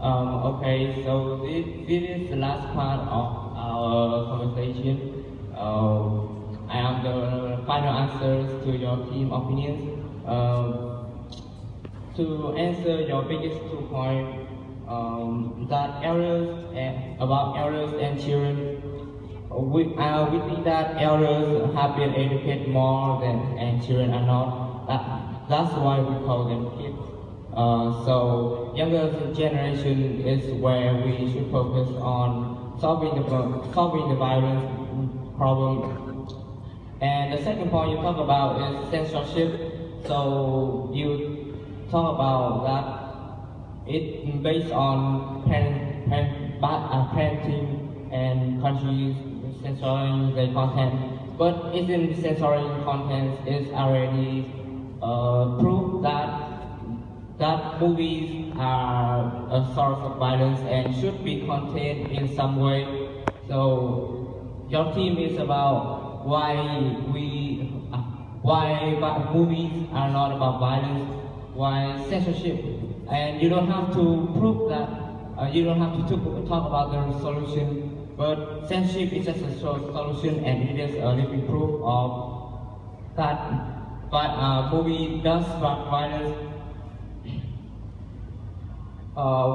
Okay, so this is the last part of our conversation. I am the final answers to your team opinions. To answer your biggest 2 points, about errors and children, we think that elders have been educated more than and children are not. That's why we call them kids. So younger generation is where we should focus on solving the violence problem. And the second point you talk about is censorship. So you talk about that it based on parenting and countries censoring the content, but isn't censoring content is already proof that movies are a source of violence and should be contained in some way. So your team is about why movies are not about violence, why censorship, and you don't have to prove that. You don't have to talk about the solution, but censorship is just a solution, and it is a living proof of that. But movie does spark violence.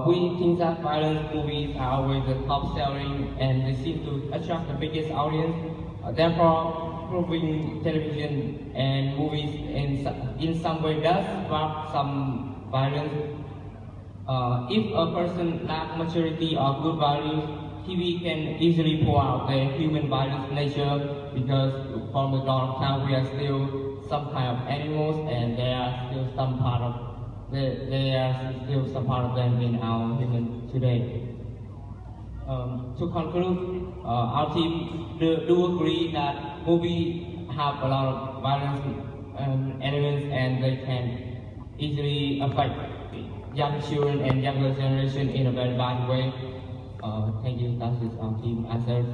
We think that violent movies are always the top selling, and they seem to attract the biggest audience. Therefore, proving television and movies in some way does spark some violence. If a person lacks maturity or good values, TV can easily pour out their human violence nature, because from the dawn of time we are still some kind of animals, and there are still some part of them in our human today. To conclude, our team do agree that movies have a lot of violence elements, and they can easily affect young children and younger generation in a very bad way. Thank you. That is our team answer.